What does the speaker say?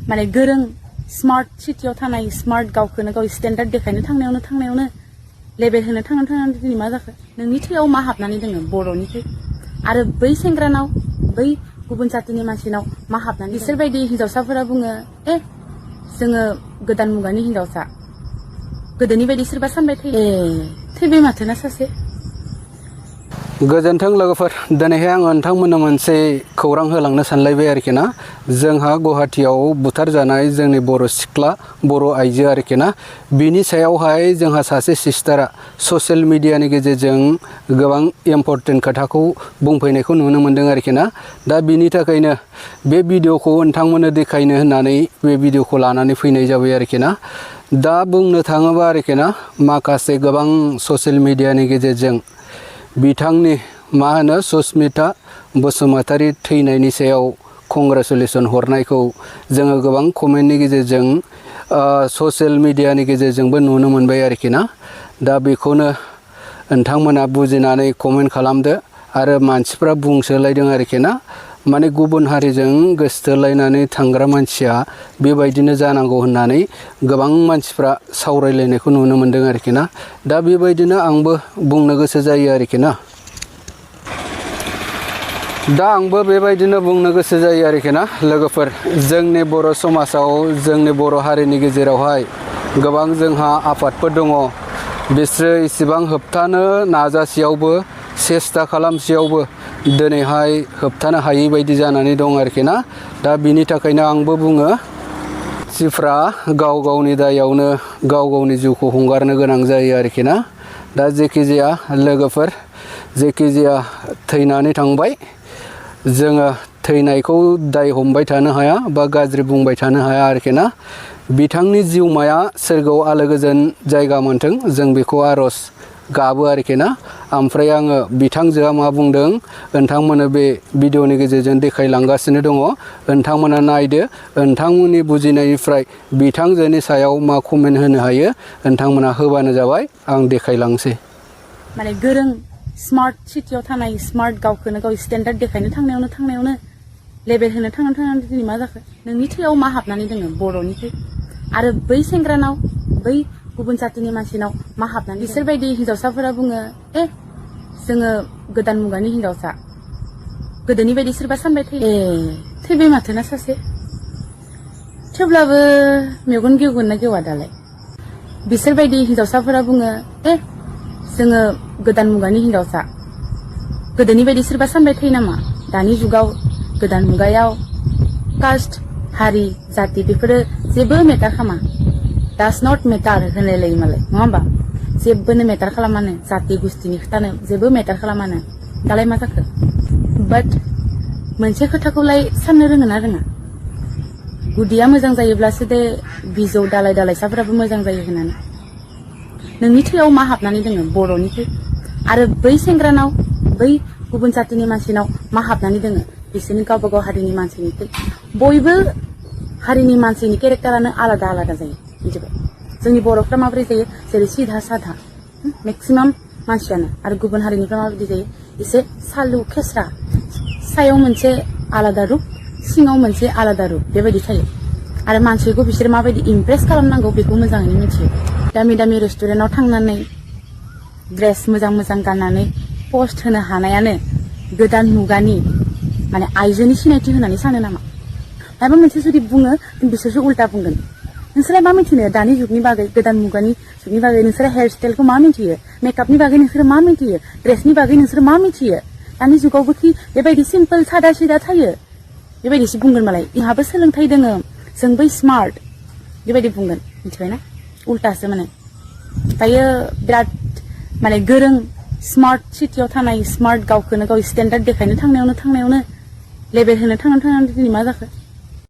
माने गोरों स्मार्ट सिटियाव थानाय स्मार्ट गावखौनो गाव स्टेन्डार्ड देखायनो थांनायावनो लेबेल होनो थांनानै दिनै मा जाखो नोंनि थैयाव मा हाबनानै दोङो बर'नि थै आरो बै सेंग्रानाव बै गुबुन जातिनि मानसिनाव मा हाबनानै बिसोरबायदि हिनजावसाफोरा बुङो जोङो गोदान मुगानि हिनजावसा गोदोनि बायदि सोरबा सानबाय थैबाय माथोना सासे गोजोन्थों लोगोफोर दिनैहाय आं नोंथांमोननो मोनसे खौरां होलांनो सानलायबाय आरोखि ना जोंहा गुवाहाटीयाव बुथार जानाय जोंनि बर' सिख्ला बर' आइजो आरोखि ना बिनि सायावहाय जोंहा सासे सिस्टारा ससियेल मिडियानि गेजेरजों गोबां इम्परटेन्ट खोथाखौ बुंफैनायखौ नुनो मोनदों आरोखि ना दा बिनि थाखायनो बे भिडिअखौ नोंथांमोननो देखायनो होननानै बे भिडिअखौ लानानै फैनाय जाबाय आरोखि ना दा बुंनो थाङोबा आरोखि ना माखासे गोबां ससियेल मिडियानि गेजेरजों बिथांनि मा होनो सुस्मिता बसुमतारी थैनायनि सायाव कंग्रेचुलेसन हरनायखौ जोङो गोबां कमेन्टनि गेजेरजों ससियेल मिडियानि गेजेरजोंबो नुनो मोनबाय आरोखि ना दा बेखौनो नोंथांमोना बुजिनानै कमेन्ट खालामदो आरो मानसिफ्रा बुंसोलायदों आरोखि ना माने गुबुन हारिजों गोसोथोलायनानै थांग्रा मानसिया बेबायदिनो जानांगौ होननानै गोबां मानसिफ्रा सावरायलायनायखौ नुनो मोनदों आरोखि ना दा बेबायदिनो आंबो बुंनो गोसो जायो आरोखि ना दा आंबो बेबायदिनो बुंनो गोसो जायो आरोखि ना लोगोफोर जोंनि बर' समाजाव जोंनि बर' हारिनि गेजेरावहाय गोबां जोंहा आफादफोर दङ बिसोरो इसेबां होबथानो नाजासेयावबो सेस्था खालामसेयावबो दिनैहाय होबथानो हायै बायदि जानानै दं आरोखि ना दा बिनि थाखायनो आंबो बुङो मानसिफ्रा गाव गावनि दायावनो गाव गावनि जिउखौ हंगारनो गोनां जायो आरोखि ना दा जेखि जाया लोगोफोर जेखि जाया थैनानै थांबाय जोङो थैनायखौ दाय हमबाय थानो हाया बा गाज्रि बुंबाय थानो हाया आरोखि ना बिथांनि जिउमाया सोरगोआव आलो गोजोन जायगा मोनथों जों बेखौ आर'ज गाबो आरोखि ना ओमफ्राय आङो बिथांजोआ मा बुंदों नोंथांमोननो बे भिडिअनि गेजेरजों देखायलांगासिनो दङ नोंथांमोना नायदो नोंथांमोननि बुजिनायनिफ्राय बिथांजोनि सायाव मा कमेन्ट होनो हायो नोंथांमोना होबानो जाबाय आं देखायलांसै माने गोरों स्मार्ट सिटियाव थानाय स्मार्ट गावखौनो गाव स्टेन्डार्ड देखायनो थांनायावनो लेबेल होनो थांनानै दिनै मा जाखो नोंनि थैयाव मा हाबनानै दोङो बर'नि थै आरो बै सेंग्रानाव बै गुबुन जातिनि मानसिनाव मा हाबनानै बिसोरबायदि हिनजावसाफोरा बुङो जोङो गोदान मुगानि हिनजावसा गोदोनि बायदि सोरबा सानबाय थैबाय माथोना सासे थेवब्लाबो मेगन गेवगोन ना गेवा दालाय बिसोरबायदि हिनजावसाफोरा बुङो जोङो गोदान मुगानि हिनजावसा गोदोनि बायदि सोरबा सानबाय थायो नामा दानि जुगाव गोदान मुगायाव कास्ट हारि जाति बेफोरो जेबो मेटार खालामा डास नट मेटार होनलायलायो मालाय नङा होमबा जेबोनो मेटार खालामानो जाति गुस्थिनि खोथानो जेबो मेटार खालामानो दालाय मा जाखो बाट मोनसे खोथाखौलाय साननो रोङो ना रोङा गुदिया मोजां जायोब्लासो दे बिजौ दालाय दालायसाफोराबो मोजां जायो होननानै नोंनि थैयाव मा हाबनानै दोङो बर'नि थै आरो बै सेंग्रानाव बै गुबुन जातिनि मानसिनाव मा हाबनानै दोङो बिसोरनि गावबा गाव हारिनि मानसिनि थै बयबो हारिनि मानसिनि केरेक्टारानो आलादा आलादा जायो मिथिबाय जोंनि बर'फ्रा माबोरै जायो जेरै सिधा साधा मेक्सिमाम मानसियानो आरो गुबुन हारिनिफ्रा माबायदि जायो एसे सालु खेस्रा सायाव मोनसे आलादा रुप सिङाव मोनसे आलादा रुप बेबायदि थायो आरो मानसिखौ बिसोर माबायदि इमप्रेस खालामनांगौ बेखौ मोजाङैनो मिथियो दामि दामि रेस्टुरेन्टाव थांनानै ड्रेस मोजां मोजां गाननानै पस्ट होनो हानायानो गोदान मुगानि माने आइजोनि सिनायथि होननानै सानो नामा माबा मोनसे जुदि बुङो बिसोरसो उल्टा बुंगोन नोंसोरा मा मिथिनो दानि जुगनि बागै गोदान मुगानि जुगनि बागै नोंसोरा हेयार स्टाइलखौ मा मिथियो मेकआपनि बागै नोंसोरो मा मिथियो ड्रेसनि बागै नोंसोरो मा मिथियो दानि जुगावबो कि बेबायदि सिम्पोल सादा सिदा थायो बेबायदिसो बुंगोन मालाय इहाबो सोलोंथाइ दोङो जों बै स्मार्ट बेबायदि बुंगोन मिथिबायना उल्टासो माने दायो बिराद माने गोरों स्मार्ट सिटियाव थानाय स्मार्ट गावखौनो गाव स्टेन्डार्ड देखायनो थांनायावनो लेबेल होनो थांनानै दिनै मा जाखो